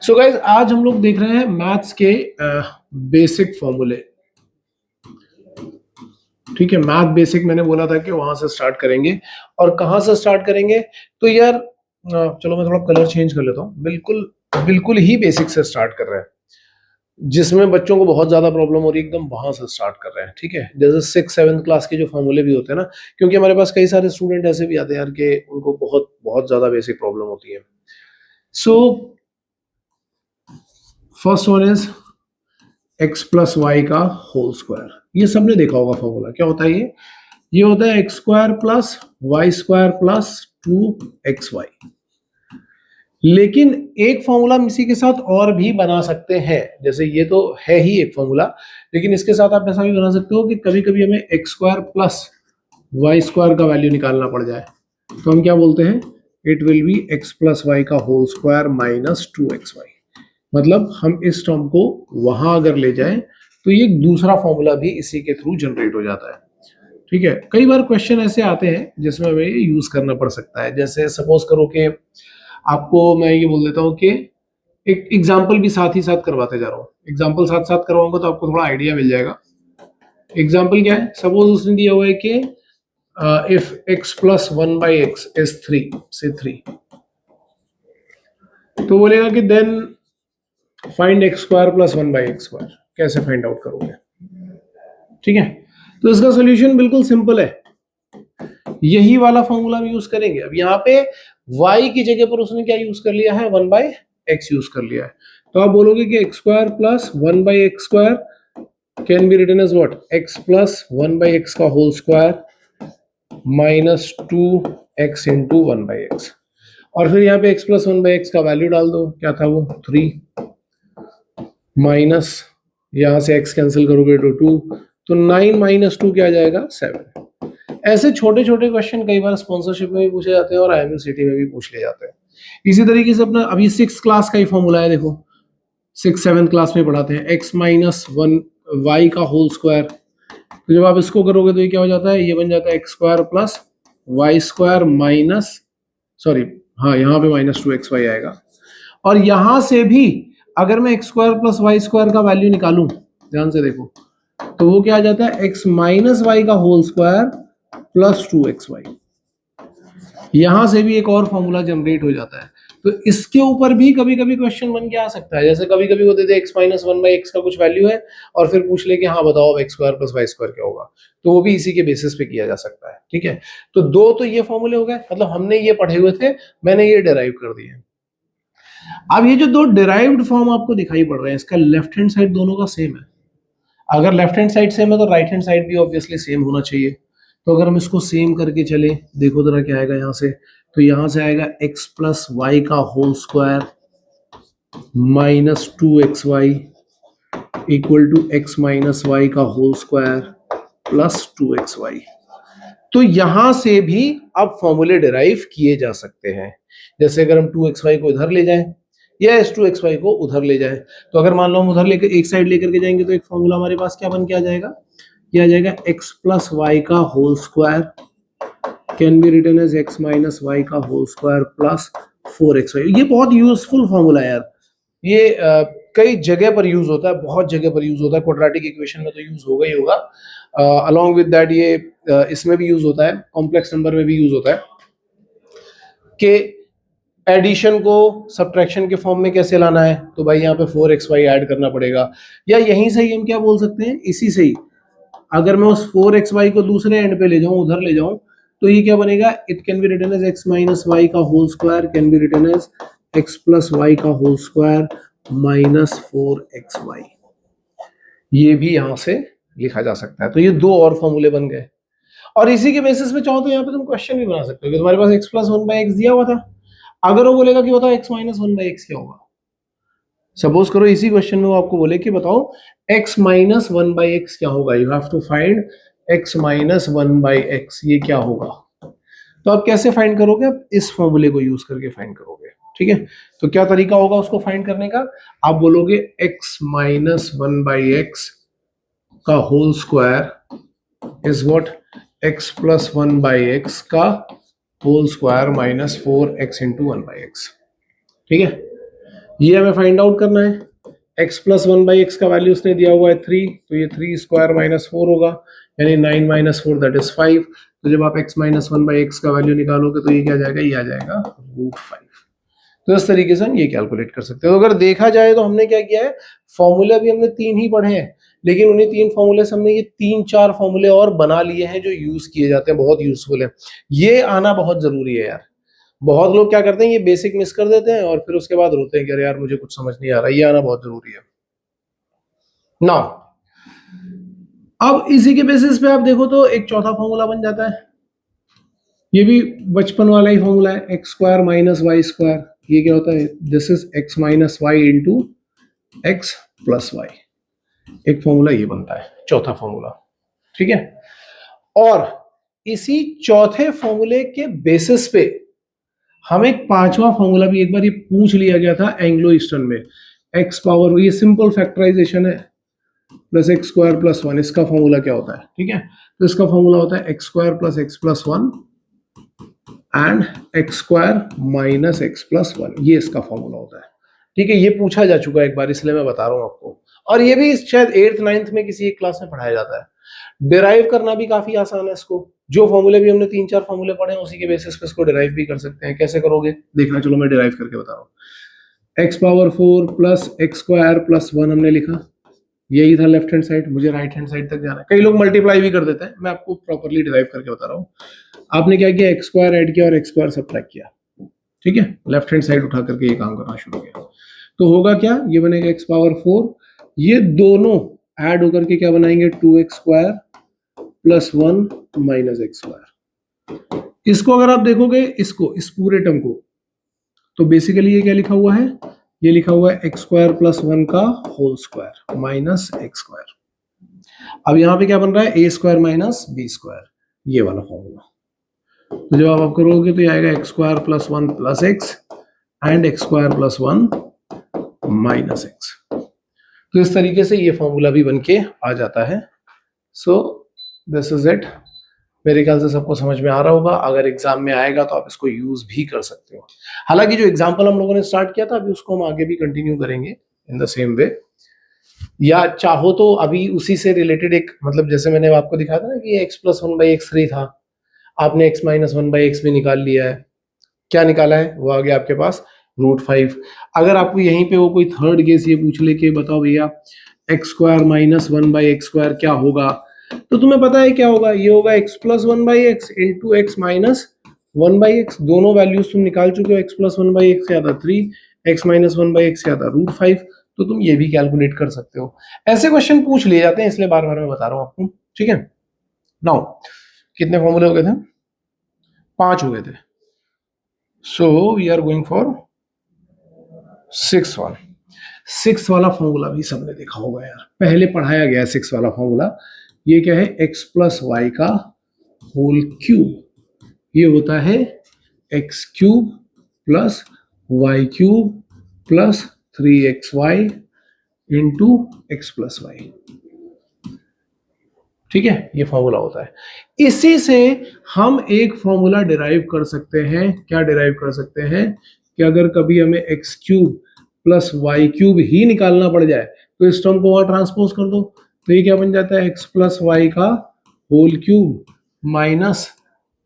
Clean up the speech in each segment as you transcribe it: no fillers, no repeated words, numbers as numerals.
So guys आज हम लोग देख रहे हैं मैथ्स के बेसिक फॉर्मूले। ठीक है, मैथ बेसिक मैंने बोला था कि वहां से स्टार्ट करेंगे। और कहां से स्टार्ट करेंगे तो यार चलो मैं थोड़ा कलर चेंज कर लेता हूँ। बिल्कुल बिल्कुल ही बेसिक से स्टार्ट कर रहे हैं, जिसमें बच्चों को बहुत ज्यादा प्रॉब्लम हो रही है, एकदम वहां से स्टार्ट कर रहे हैं। ठीक है, जैसे 6-7 क्लास के जो फॉर्मूले भी होते हैं ना, क्योंकि हमारे पास कई सारे स्टूडेंट ऐसे भी आते हैं यार कि उनको बहुत बहुत ज्यादा बेसिक प्रॉब्लम होती है। So first one is x plus Y का होल स्क्वायर। ये सबने देखा होगा फॉर्मूला। क्या होता है ये होता है x square plus Y square plus 2xy। लेकिन एक फॉर्मूला हम इसी के साथ और भी बना सकते हैं। जैसे ये तो है ही एक फॉर्मूला, लेकिन इसके साथ आप ऐसा भी बना सकते हो कि कभी कभी हमें x square plus Y square का वैल्यू निकालना पड़ जाए, तो हम क्या बोलते हैं, it will be x plus Y का होल स्क्वायर माइनस 2xy। मतलब हम इस टर्म को वहां अगर ले जाएं तो ये दूसरा फॉर्मूला भी इसी के थ्रू जनरेट हो जाता है। ठीक है, कई बार क्वेश्चन ऐसे आते हैं जिसमें हमें यूज करना पड़ सकता है। जैसे सपोज करो कि आपको मैं ये बोल देता हूँ कि एक एग्जाम्पल भी साथ ही साथ करवाते जा रहा हूँ। एग्जाम्पल साथ साथ करवाऊंगा तो आपको थोड़ा आइडिया मिल जाएगा। एग्जाम्पल क्या है, सपोज उसने दिया हुआ है कि if x plus 1/x is 3 से 3, तो बोलेगा कि then find x square plus 1/x square. कैसे फाइंड आउट करोगे? ठीक है, तो इसका सोल्यूशन बिल्कुल सिंपल है, यही वाला फॉर्मूला हम यूज करेंगे। अब यहाँ पे y की जगह पर उसने क्या यूज कर लिया है, 1/x यूज कर लिया है। तो आप बोलोगे कि x square plus 1/x square can be written as what, x plus 1/x का whole square minus 2x into 1/x। और फिर यहाँ पे x प्लस 1/x का वैल्यू डाल दो, क्या था वो 3, माइनस यहां से x कैंसिल करोगे तो 2, तो 9 माइनस 2 क्या आ जाएगा 7। ऐसे छोटे छोटे क्वेश्चन कई बार स्पॉन्सरशिप में भी पूछे जाते हैं और IMCT में भी पूछ लिए जाते हैं। इसी तरीके से अपना अभी 6 क्लास का ही फॉर्मूला है, देखो 6-7 क्लास में पढ़ाते हैं x माइनस 1 वाई का होल स्क्वायर। तो जब आप इसको करोगे तो ये क्या हो जाता है, ये बन जाता है x square plus Y square minus, sorry हाँ यहाँ पे माइनस 2xy आएगा। और यहां से भी अगर मैं x square plus Y square का वैल्यू निकालूं, ध्यान से देखो, तो वो क्या आ जाता है, एक्स माइनस वाई का होल स्क्वायर प्लस 2xy। यहां से भी एक और फॉर्मूला जनरेट हो जाता है। तो इसके ऊपर भी कभी कभी क्वेश्चन बन के आ सकता है। जैसे कभी कभी वो दे दे एक्स माइनस 1/x का कुछ वैल्यू है और फिर पूछ ले कि हाँ बताओ अब x square plus Y square क्या होगा, तो वो भी इसी के बेसिस पे किया जा सकता है। ठीक है, तो दो तो ये फॉर्मूले हो गए, मतलब हमने ये पढ़े हुए थे, मैंने ये डिराइव कर दिए। अब ये जो दो डिराइव्ड फॉर्म आपको दिखाई पड़ रहे हैं, इसका लेफ्ट हैंड साइड दोनों का सेम है। अगर लेफ्ट हैंड साइड सेम है तो राइट हैंड साइड भी ऑब्वियसली सेम होना चाहिए। तो अगर हम इसको सेम करके चले, देखो जरा क्या आएगा यहाँ से, तो यहाँ से आएगा x प्लस वाई का whole square minus 2xy equal to x minus Y का होल स्क्वायर प्लस 2xy। तो यहां से भी अब फॉर्मूले डिराइव किए जा सकते हैं। जैसे अगर हम 2xy को इधर ले जाएं या इस 2xy को उधर ले जाएं, तो अगर मान लो हम उधर लेकर एक साइड लेकर के जाएंगे तो एक फॉर्मूला हमारे पास क्या बन के आ जाएगा, ये आ जाएगा x प्लस वाई का whole square can be written as x minus Y का होल स्क्वायर प्लस 4xy। ये बहुत यूजफुल फॉर्मूला है यार, ये कई जगह पर यूज होता है, बहुत जगह पर यूज होता है। क्वाड्रेटिक इक्वेशन में तो यूज होगा ही होगा, अलॉन्ग विद दैट ये इसमें भी यूज होता है, कॉम्प्लेक्स नंबर में भी यूज होता है कि एडिशन को सब्ट्रैक्शन के फॉर्म में कैसे लाना है। तो भाई यहाँ पे 4xy ऐड करना पड़ेगा, या यहीं से ही हम क्या बोल सकते हैं, इसी से ही अगर मैं उस 4xy को दूसरे एंड पे ले जाऊं, उधर ले जाऊं, तो ये क्या बनेगा, it can be written as x minus Y का whole square can be written as x plus Y का होल स्क्वायर माइनस 4xy। ये भी यहां से लिखा जा सकता है। तो ये दो और फॉर्मूले बन गए, और इसी के बेसिस पे चाहो तो यहाँ पे तुम क्वेश्चन भी बना सकते हो कि तुम्हारे पास x प्लस 1/x दिया हुआ था, अगर वो बोलेगा कि बताओ x माइनस 1/x क्या होगा, सपोज करो इसी क्वेश्चन में वो आपको बोले कि बताओ x माइनस 1/x क्या होगा, you have to find x minus 1/x, ये क्या होगा। तो आप कैसे फाइंड करोगे, आप इस फॉर्मूले को यूज करके फाइंड करोगे। ठीक है, तो क्या तरीका होगा उसको फाइंड करने का, आप बोलोगे x माइनस 1/x का whole square is what, x plus 1/x का whole square minus 4x into 1/x। ठीक है, ये हमें फाइंड आउट करना है। x प्लस 1/x का वैल्यू उसने दिया हुआ है 3, तो ये 3 स्क्वायर माइनस 4 होगा, यानी 9 माइनस 4 दैट इज 5। तो जब आप x माइनस 1/x का वैल्यू निकालोगे तो ये क्या जाएगा, ये आ जाएगा √5। तो इस तरीके से हम ये कैलकुलेट कर सकते हैं। तो अगर देखा जाए तो हमने क्या किया है, फॉर्मूला भी हमने 3 ही पढ़े हैं, लेकिन उन्हीं 3 फॉर्मूले से हमने ये 3-4 फॉर्मूले और बना लिए हैं जो यूज किए जाते हैं, बहुत यूजफुल है। ये आना बहुत जरूरी है यार। बहुत लोग क्या करते हैं, ये बेसिक मिस कर देते हैं और फिर उसके बाद रोते हैं कि अरे यार मुझे कुछ समझ नहीं आ रहा। ये आना बहुत जरूरी है। नाउ अब इसी के बेसिस पे आप देखो तो एक चौथा फॉर्मूला बन जाता है। ये भी बचपन वाला ही फॉर्मूला है, x square minus y square. ये क्या होता है, this is x minus y into x plus y. एक फॉर्मूला ये बनता है, चौथा फॉर्मूला। ठीक है, और इसी चौथे फॉर्मूले के बेसिस पे हम एक पांचवा फॉर्मूला भी एक बार ये पूछ लिया गया था एंग्लो ईस्टर्न में, एक्स पावर, ये सिंपल फैक्टराइजेशन है, प्लस एक्स स्क्वायर प्लस 1। इसका फॉर्मूला क्या होता है, ठीक है, तो इसका फॉर्मूला होता है x square plus x plus 1 and x square minus x plus 1। ये इसका फॉर्मूला होता है। ठीक है, ये पूछा जा चुका है एक बार, इसलिए मैं बता रहा हूं आपको, और ये भी शायद 8th 9th में किसी एक क्लास में पढ़ाया जाता है। डिराइव करना भी काफी आसान है इसको। जो फॉर्मूले भी हमने 3-4 फॉर्मूले पढ़े हैं उसी के बेसिस पे इसको डिराइव भी कर सकते हैं। कैसे करोगे देखना, चलो मैं डिराइव करके बता रहा हूँ। X power 4 plus x square plus 1 हमने लिखा, यही था लेफ्ट हैंड साइड, मुझे राइट हैंड साइड तक जाना है। कई लोग मल्टीप्लाई भी कर देते हैं, मैं आपको प्रॉपर्ली डिराइव करके बता रहा हूँ। आपने क्या किया, एक्स स्क्वायर ऐड किया और एक्स स्क्वायर सब्ट्रैक्ट किया। ठीक है, लेफ्ट हैंड साइड उठा करके ये काम करना शुरू किया, तो होगा क्या, ये बनेगा एक्स पावर 4, ये दोनों ऐड होकर के क्या बनाएंगे, 2x square plus 1 minus x square. इसको अगर आप देखोगे, इसको, इस पूरे टर्म को, तो बेसिकली ये क्या लिखा हुआ है, ये लिखा हुआ है एक्स स्क्वायर प्लस 1 का whole square minus x square. अब यहाँ पे क्या बन रहा है, ए स्क्वायर माइनस बी स्क्वायर, ये वाला फॉर्मूला। तो जब आप करोगे तो ये आएगा x square plus 1 plus x and x square plus 1 minus x. तो इस तरीके से ये फॉर्मूला भी बन के आ जाता है। So this is it. मेरे ख्याल से सबको समझ में आ रहा होगा। अगर एग्जाम में आएगा तो आप इसको यूज भी कर सकते हो। हालांकि जो एग्जाम्पल हम लोगों ने स्टार्ट किया था, अभी उसको हम आगे भी कंटिन्यू करेंगे इन द सेम वे, या चाहो तो अभी उसी से रिलेटेड एक, मतलब जैसे मैंने आपको दिखाया था ना कि एक्स प्लस 1/x3 था, आपने x माइनस 1/x भी निकाल लिया है, क्या निकाला है, वो आ गया आपके पास √5। अगर आपको यहीं पे वो कोई थर्ड केस ये पूछ ले कि बताओ भैया x square minus 1/x square क्या होगा, तो तुम्हें पता है क्या होगा, ये होगा x plus 1/x into x minus 1/x। दोनों वैल्यूज तुम निकाल चुके हो, x प्लस 1/x क्या था 3, x माइनस 1/x क्या था √5। तो तुम ये भी कैलकुलेट कर सकते हो। ऐसे क्वेश्चन पूछ लिए जाते हैं, इसलिए बार बार मैं बता रहा हूँ आपको। ठीक है, नाउ कितने फॉर्मूले हो गए थे, 5 हो गए थे। So we are going for 6th one. 6th वाला फॉर्मूला भी सबने देखा होगा यार, पहले पढ़ाया गया है 6th वाला फॉर्मूला। ये क्या है, x प्लस वाई का होल क्यूब। ये होता है x cube plus Y cube plus 3xy into x plus y. ठीक है, ये फॉर्मूला होता है। इसी से हम एक फॉर्मूला डिराइव कर सकते हैं। क्या डिराइव कर सकते हैं कि अगर कभी हमें X cube plus Y cube ही निकालना पड़ जाए तो इस टर्म को वहां ट्रांसपोज कर दो, तो ये क्या बन जाता है, एक्स प्लस वाई का whole cube minus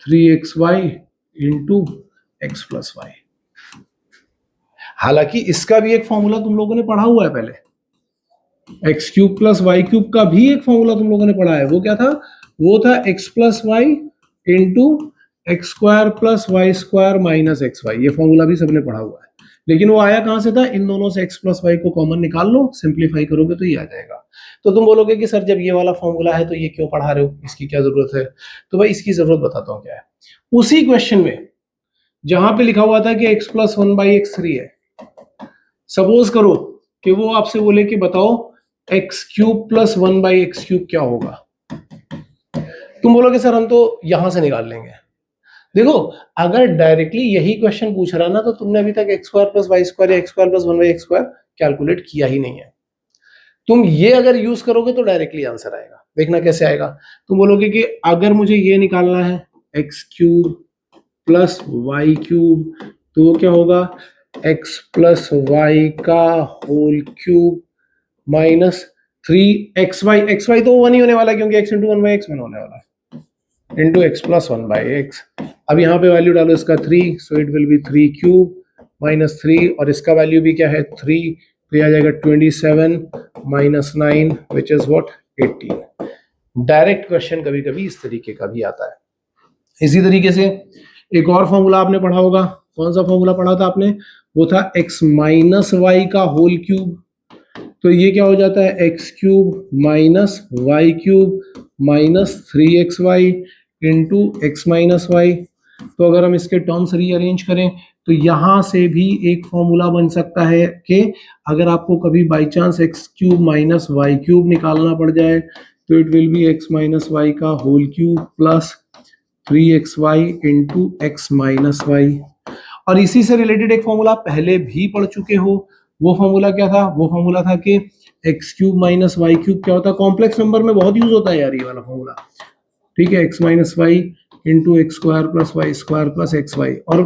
3xy into x plus y. हालांकि इसका भी एक फॉर्मूला तुम लोगों ने पढ़ा हुआ है पहले, x cube plus Y cube का भी एक फॉर्मूला तुम लोगों ने पढ़ा है। वो क्या था, वो था x plus y into x square plus Y square minus x y. ये फॉर्मूला भी सबने पढ़ा हुआ है, लेकिन वो आया कहां से था, इन दोनों से एक्स प्लस वाई को कॉमन निकाल लो, सिंप्लीफाई करोगे तो ये आ जाएगा। तो तुम बोलोगे कि सर जब ये वाला फॉर्मूला है तो ये क्यों पढ़ा रहे हो, इसकी क्या जरूरत है। तो भाई इसकी जरूरत बताता हूँ क्या है। उसी क्वेश्चन में जहां पे लिखा हुआ था कि एक्स प्लस 1/x3 है, सपोज करो कि वो आपसे बोले कि बताओ एक्स क्यूब प्लस 1/x3 क्या होगा, तुम बोलोगे सर हम तो यहां से निकाल लेंगे। देखो, अगर डायरेक्टली यही क्वेश्चन पूछ रहा ना तो तुमने अभी तक X square plus Y square या X square plus 1/x2 calculate किया ही नहीं है। तुम ये अगर यूज करोगे तो डायरेक्टली आंसर आएगा। देखना कैसे आएगा, तुम बोलोगे कि अगर मुझे ये निकालना है x cube plus Y cube, तो वो क्या होगा, एक्स प्लस वाई का whole cube minus 3xy, xy तो वन ही होने वाला है क्योंकि x into one by x में होने वाला है, into x plus one by x. अब यहाँ पे वैल्यू डालो इसका 3, so it will be 3 cube minus 3, और इसका वैल्यू भी क्या है 3, तो ये आ जाएगा 27 minus 9 which is what 18। Direct question कभी कभी इस तरीके का भी आता है। इसी तरीके से एक और फॉर्मूला आपने पढ़ा होगा, कौन सा फॉर्मूला पढ़ा था आपने, वो था x माइनस वाई का होल क्यूब। तो ये क्या हो जाता है x cube minus Y cube minus 3xy into x minus y. तो अगर हम इसके टर्म्स रीअरेंज करें तो यहां से भी एक फॉर्मूला बन सकता है कि अगर आपको कभी by chance X cube minus Y cube निकालना पड़ जाए तो it will be X minus Y का whole cube plus 3xy into x minus Y. और इसी से रिलेटेड एक फॉर्मूला पहले भी पढ़ चुके हो, वो फॉर्मूला क्या था, वो फॉर्मूला था कि x cube minus Y cube क्या होता है, कॉम्प्लेक्स नंबर में बहुत यूज होता है यार ये वाला फॉर्मूला, ठीक है, x minus y into x square plus Y square plus x y. और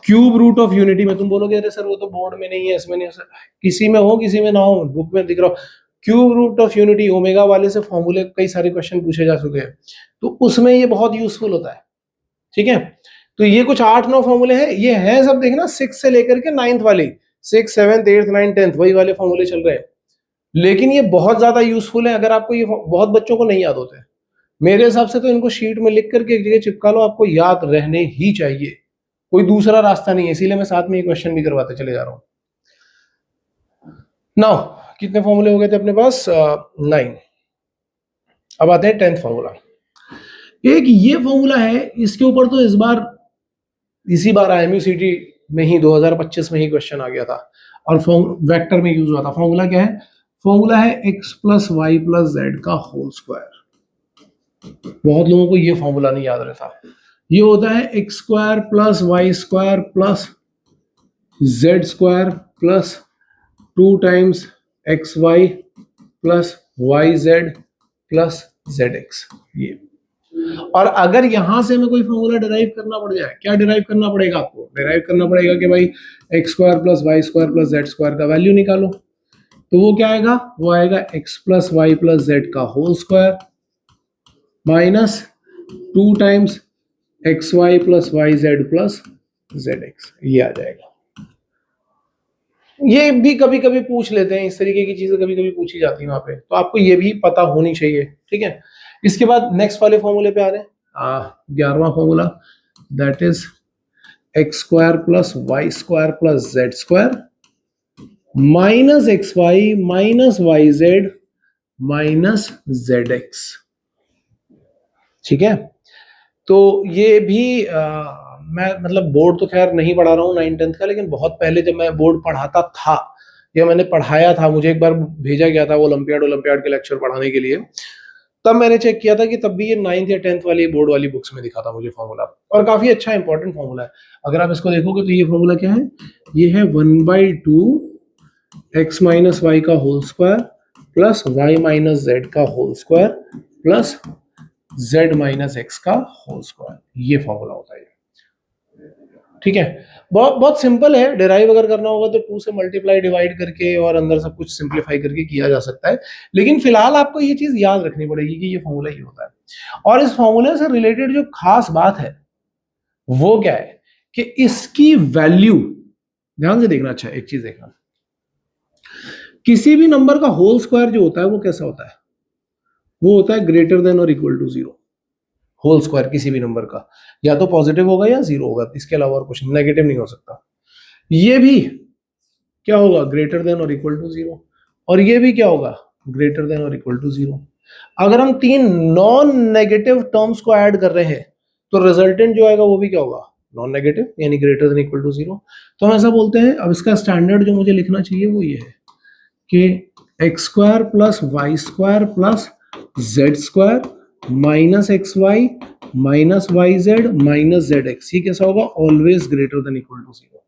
क्यूब रूट ऑफ यूनिटी में तुम बोलोगे अरे सर वो तो बोर्ड में नहीं है, इसमें नहीं है, किसी में हो किसी में ना हो, बुक में दिख रहा हो, cube root of unity omega वाले से फॉर्मूले कई सारे क्वेश्चन पूछे जा चुके हैं, तो उसमें ये बहुत यूजफुल होता है, ठीक है। तो ये कुछ 8-9 फॉर्मूले हैं, ये है सब देखना 6 से लेकर के 9th वाले, 6, 7, 8, 9, 10 वही वाले फॉर्मूले चल रहे हैं, लेकिन ये बहुत ज्यादा यूजफुल है। अगर आपको ये बहुत बच्चों को नहीं याद होते, मेरे हिसाब से तो इनको शीट में लिख करके एक जगह चिपका लो, आपको याद रहने ही चाहिए, कोई दूसरा रास्ता नहीं है, इसीलिए मैं साथ में ये क्वेश्चन भी करवाते चले जा रहा हूं। नाउ कितने फॉर्मूले हो गए थे अपने पास, 9। अब आते हैं 10th फॉर्मूला। एक ये फॉर्मूला है, इसके ऊपर तो इस बार इसी बार IMUCT में ही 2025 में ही क्वेश्चन आ गया था, और वेक्टर में यूज हुआ था। फॉर्मूला क्या है, फॉर्मूला है x plus Y plus Z का होल स्क्वायर। बहुत लोगों को ये फॉर्मूला नहीं याद रहता, ये होता है x square plus Y square plus Z square plus 2 times x Y plus Y Z plus Z x. ये, और अगर यहां से हमें कोई फॉर्मूला डिराइव करना पड़ जाए, क्या डिराइव करना पड़ेगा आपको, डिराइव करना पड़ेगा कि भाई X square plus Y square plus Z square का वैल्यू निकालो, तो वो क्या आएगा, वो आएगा X plus Y plus Z का whole square minus 2 times x Y plus Y Z plus Z x, ये आ जाएगा। ये भी कभी कभी पूछ लेते हैं, इस तरीके की चीजें कभी कभी पूछी जाती है वहां पे, तो आपको ये भी पता होनी चाहिए, ठीक है। इसके बाद नेक्स्ट वाले फॉर्मूले पे आ रहे हैं, 11वां formula, that is X square plus Y square plus Z square minus x Y minus Y Z minus Z X, ठीक है। तो ये भी मैं मतलब बोर्ड तो खैर नहीं पढ़ा रहा हूँ 9th-10th का, लेकिन बहुत पहले जब मैं बोर्ड पढ़ाता था या मैंने पढ़ाया था, मुझे एक बार भेजा गया था वो ओलंपियाड के लेक्चर पढ़ाने के लिए, तब मैंने चेक किया था कि तब भी ये 9th या 10th वाली बोर्ड वाली बुक्स में दिखा था मुझे फॉर्मूला, और काफी अच्छा इंपॉर्टेंट फॉर्मूला है। अगर आप इसको देखोगे तो ये फॉर्मूला क्या है, ये है 1/2 एक्स माइनस वाई का whole square plus Y minus Z का whole square plus z minus X का होल स्क्वायर, ये फॉर्मूला होता है, ठीक है। बहुत बहुत सिंपल है, डिराइव अगर करना होगा तो 2 से मल्टीप्लाई डिवाइड करके और अंदर सब कुछ सिंप्लीफाई करके किया जा सकता है, लेकिन फिलहाल आपको ये चीज याद रखनी पड़ेगी कि ये फॉर्मूला ये होता है। और इस फॉर्मूले से रिलेटेड जो खास बात है वो क्या है कि इसकी वैल्यू ध्यान से देखना, अच्छा एक चीज देखना, किसी भी नंबर का होल स्क्वायर जो होता है वो कैसा होता है, वो होता है ग्रेटर देन और इक्वल टू 0। होल स्क्वायर किसी भी नंबर का या तो पॉजिटिव होगा या 0 होगा, इसके अलावा और कुछ नेगेटिव नहीं हो सकता। ये भी क्या होगा, ग्रेटर देन और इक्वल टू 0, और ये भी क्या होगा, ग्रेटर देन और इक्वल टू 0। अगर हम 3 नॉन नेगेटिव टर्म्स को ऐड कर रहे हैं तो रिजल्टेंट जो आएगा वो भी क्या होगा, नॉन नेगेटिव, यानी ग्रेटर देन इक्वल टू 0। तो हम ऐसा बोलते हैं, अब इसका स्टैंडर्ड जो मुझे लिखना चाहिए वो ये है कि x square plus Y square plus Z square minus x Y minus Y Z minus Z x, ये कैसा होगा, always greater than equal to 0।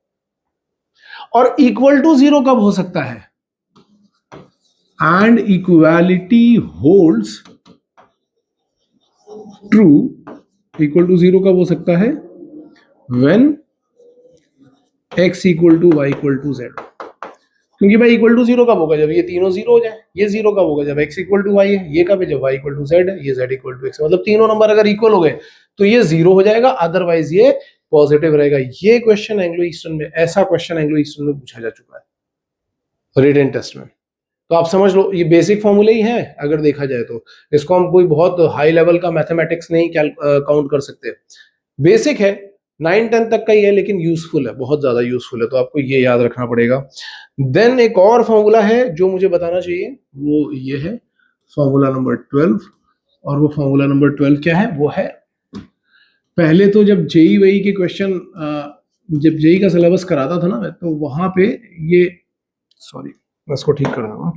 और इक्वल टू 0 कब हो सकता है, and equality holds true, equal to 0 कब हो सकता है, when x equal to y equal to z, क्योंकि भाई इक्वल टू जीरो कब होगा, जब ये तीनों जीरो हो जाए। ये जीरो कब होगा, जब x इक्वल टू वाई है। ये कब है, जब y इक्वल टू जेड है। ये z इक्वल टू x, मतलब तीनों नंबर अगर इक्वल हो गए तो ये जीरो हो जाएगा, अदरवाइज ये पॉजिटिव रहेगा। ये क्वेश्चन एंग्लो ईस्टर्न में, ऐसा क्वेश्चन एंग्लो ईस्टर्न में पूछा जा चुका है रिटन टेस्ट में। तो आप समझ लो ये बेसिक फॉर्मूले ही है अगर देखा जाए तो। इसको हम कोई बहुत हाई लेवल का मैथमेटिक्स नहीं काउंट कर सकते, बेसिक है, 9-10 तक का ही है, लेकिन यूजफुल है, बहुत ज्यादा यूजफुल है, तो आपको ये याद रखना पड़ेगा। देन एक और फॉर्मूला है जो मुझे बताना चाहिए, वो ये है फॉर्मूला नंबर 12। और वो फॉर्मूला नंबर 12 क्या है, वो है, पहले तो जब जेई वेई के क्वेश्चन, जब जेई का सिलेबस कराता था ना मैं, तो वहां पे ये, सॉरी मैं इसको ठीक कर दूंगा,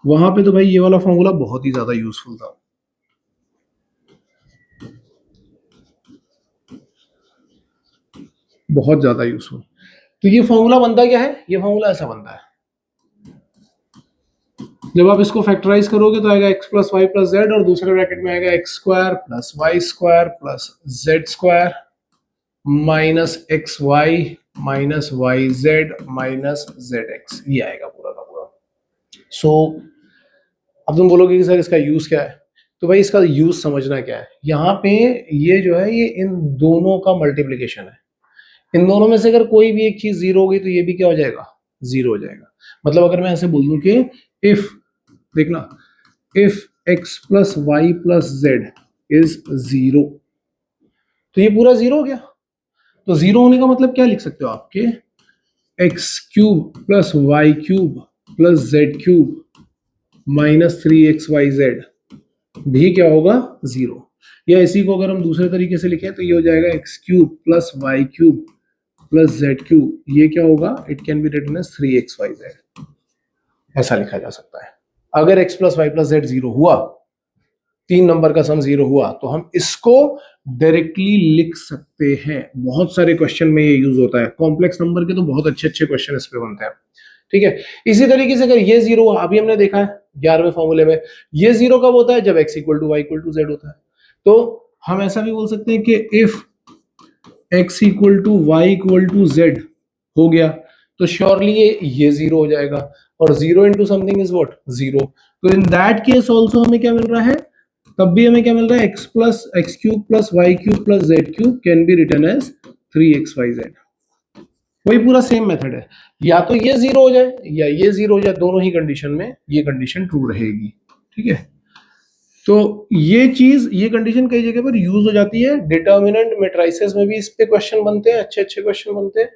वहां पे तो भाई ये वाला फॉर्मूला बहुत ही ज्यादा यूजफुल था। बहुत ज्यादा यूजफुल। तो ये फॉर्मूला बनता क्या है, ये फॉर्मूला ऐसा बनता है, जब आप इसको फैक्टराइज करोगे तो आएगा x plus Y plus z, और दूसरे ब्रैकेट में आएगा x square plus Y square plus Z square minus x Y minus Y Z minus Z x, ये आएगा पूरा का पूरा। सो अब तुम बोलोगे कि सर इसका यूज क्या है, तो भाई इसका यूज समझना क्या है। यहाँ पे ये जो है ये इन दोनों का मल्टीप्लीकेशन है, इन दोनों में से अगर कोई भी एक चीज जीरो होगी तो ये भी क्या हो जाएगा, जीरो हो जाएगा। मतलब अगर मैं ऐसे बोल दूं कि इफ, देखना, if x plus Y plus z is zero, तो ये पूरा जीरो हो गया। तो जीरो होने का मतलब क्या लिख सकते हो आपके, x cube plus Y cube plus z cube minus 3xyz भी क्या होगा, जीरो। या इसी को अगर हम दूसरे तरीके से लिखें तो ये हो जाएगा x cube plus Y cube plus z cube, ये क्या होगा, it can be written as 3xyz, ऐसा लिखा जा सकता है। अगर x plus Y plus Z zero हुआ, तीन नंबर का सम जीरो हुआ, तो हम इसको डायरेक्टली लिख सकते हैं। बहुत सारे क्वेश्चन में ये यूज होता है, कॉम्प्लेक्स नंबर के तो बहुत अच्छे अच्छे क्वेश्चन इस पे बनते हैं। ठीक है, इसी तरीके से अगर ये जीरो हुआ, अभी हमने देखा है 11वें फॉर्मूले में, ये जीरो कब होता है, जब x equal to y equal to z होता है। तो हम ऐसा भी बोल सकते हैं कि if x equal to y equal to z हो गया, तो श्योरली ये जीरो हो जाएगा, और zero into something is what, zero. तो इन दैट केस ऑल्सो हमें क्या मिल रहा है, तब भी हमें क्या मिल रहा है, x plus x cube plus Y cube plus z cube can be written as 3xyz। वही पूरा सेम मेथड है, या तो ये जीरो हो जाए या ये जीरो हो जाए, दोनों ही कंडीशन में ये कंडीशन ट्रू रहेगी। ठीक है, तो ये चीज, ये कंडीशन कई जगह पर यूज हो जाती है। डिटर्मिनेंट मैट्रिसेस में भी इस पे क्वेश्चन बनते हैं, अच्छे अच्छे क्वेश्चन बनते हैं,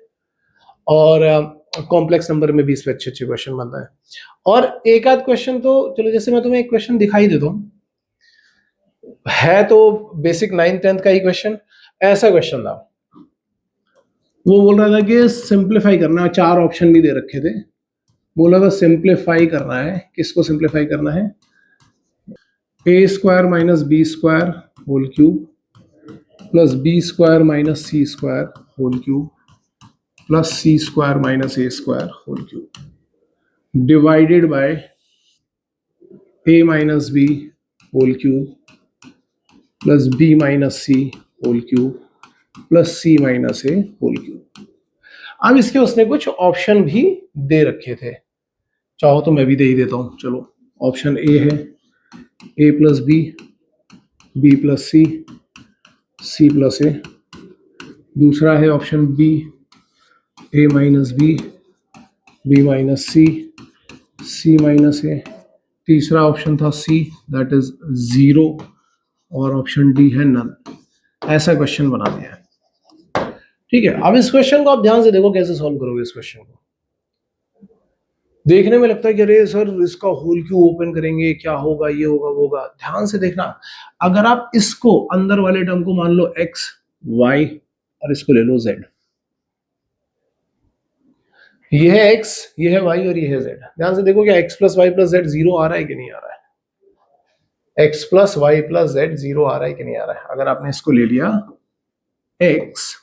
और कॉम्प्लेक्स नंबर में भी इस पे अच्छे अच्छे क्वेश्चन बनता है। और एक आध क्वेश्चन तो चलो, जैसे मैं तुम्हें एक क्वेश्चन दिखाई देता हूँ, है तो बेसिक 9th-10th का ही क्वेश्चन। ऐसा क्वेश्चन था, वो बोल रहा था कि सिंप्लीफाई करना है, चार ऑप्शन भी दे रखे थे, बोला था सिंप्लीफाई करना है। किसको सिंप्लीफाई करना है, ए square minus B square whole cube plus B square minus C square whole cube plus C square minus A square whole cube divided by A minus B whole cube plus B minus C whole cube plus C minus A whole cube. अब इसके उसने कुछ option भी दे रखे थे, चाहो तो मैं भी दे ही देता हूं। चलो, ऑप्शन ए है A plus B plus C plus A. दूसरा है option B A minus B minus C minus A. तीसरा ऑप्शन था सी, दैट इज जीरो, और ऑप्शन डी है नन। ऐसा क्वेश्चन बनाते हैं। ठीक है, अब इस क्वेश्चन को आप ध्यान से देखो, कैसे सॉल्व करोगे इस क्वेश्चन को। देखने में लगता है कि अरे सर इसका होल क्यों ओपन करेंगे, क्या होगा, ये होगा वो होगा। ध्यान से देखना, अगर आप इसको अंदर वाले टर्म को मान लो एक्स वाई, और इसको ले लो जेड, ये है एक्स, ये है वाई, और ये है जेड। ध्यान से देखो, क्या X plus Y plus Z zero आ रहा है कि नहीं आ रहा है, x plus Y plus Z zero आ रहा है कि नहीं आ रहा है। अगर आपने इसको ले लिया एक्स,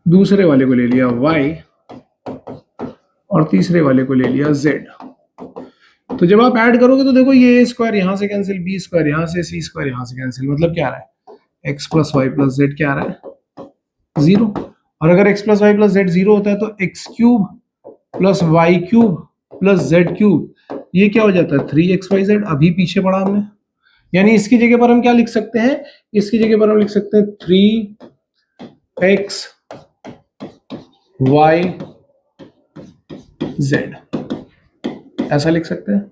दूसरे वाले को ले लिया वाई, और तीसरे वाले को ले लिया जेड, तो जब आप ऐड करोगे तो देखो ये ए स्क्वायर यहां से कैंसिल, बी स्क्वायर यहां से, सी स्क्वायर यहां से कैंसिल, मतलब क्या आ रहा है, x plus Y plus z क्या आ रहा है, जीरो। और अगर x plus Y plus z 0 होता है तो x cube plus Y cube plus z cube, ये क्या हो जाता है 3xyz, अभी पीछे पढ़ा हमने। यानी इसकी जगह पर हम क्या लिख सकते हैं, इसकी जगह पर हम लिख सकते हैं 3xyz, ऐसा लिख सकते हैं।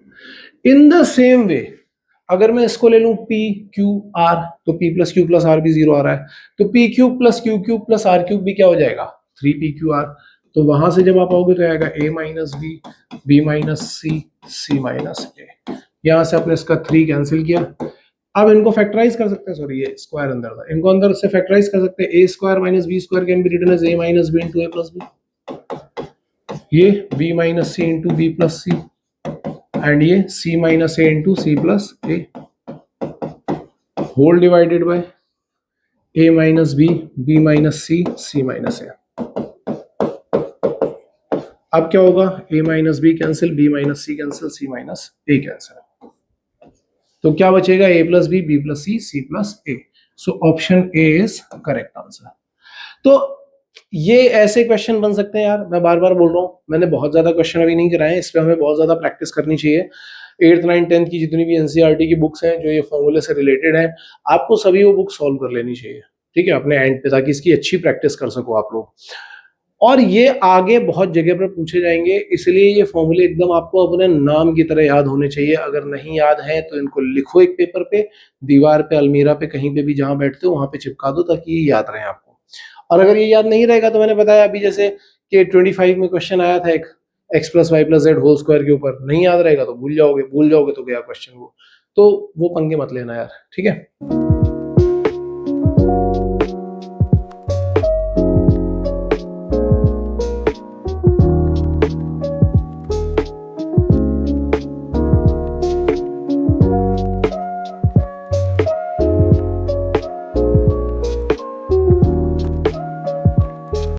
इन द सेम वे अगर मैं इसको ले लूं p q r, तो p plus q plus r भी 0 आ रहा है, तो p cube plus q cube plus r cube भी क्या हो जाएगा 3pqr। तो वहां से जब आप आओगे तो आएगा a minus B, B minus C, C minus A. यहां से आपने इसका 3 कैंसिल किया। अब इनको फैक्टराइज कर सकते हैं, सॉरी ये स्क्वायर अंदर था, इनको अंदर से फैक्टराइज कर सकते हैं। A square minus B square can be written as A minus B into A plus B, ये b minus C into B plus C, and ये c minus A into C plus A, whole divided by a minus B, B minus C, C minus A. अब क्या होगा, a minus B cancel, b minus C cancel, c minus A cancel, तो क्या बचेगा a plus plus C, c plus a. So option A is correct answer. तो ये ऐसे question बन सकते हैं यार, मैं बार बार बोल रहा हूँ, मैंने बहुत ज्यादा क्वेश्चन अभी नहीं कराए, इस पे हमें बहुत ज्यादा प्रैक्टिस करनी चाहिए। 8th 9th 10th की जितनी भी एनसीईआरटी की बुक्स हैं जो ये फॉर्मूले से रिलेटेड है, आपको सभी वो बुक सॉल्व कर लेनी चाहिए, ठीक है, अपने एंड पे, ताकि इसकी अच्छी प्रैक्टिस कर सको आप लोग। और ये आगे बहुत जगह पर पूछे जाएंगे, इसलिए ये फॉर्मूले एकदम आपको अपने नाम की तरह याद होने चाहिए। अगर नहीं याद है तो इनको लिखो एक पेपर पे, दीवार पे, अलमीरा पे, कहीं पे भी जहां बैठते हो वहां पे चिपका दो, ताकि ये याद रहे आपको। और अगर ये याद नहीं रहेगा तो मैंने बताया अभी जैसे कि 25 में क्वेश्चन आया था एक x plus Y plus z whole square के ऊपर, नहीं याद रहेगा तो भूल जाओगे, भूल जाओगे तो गया क्वेश्चन वो, तो वो पंगे मत लेना यार, ठीक है।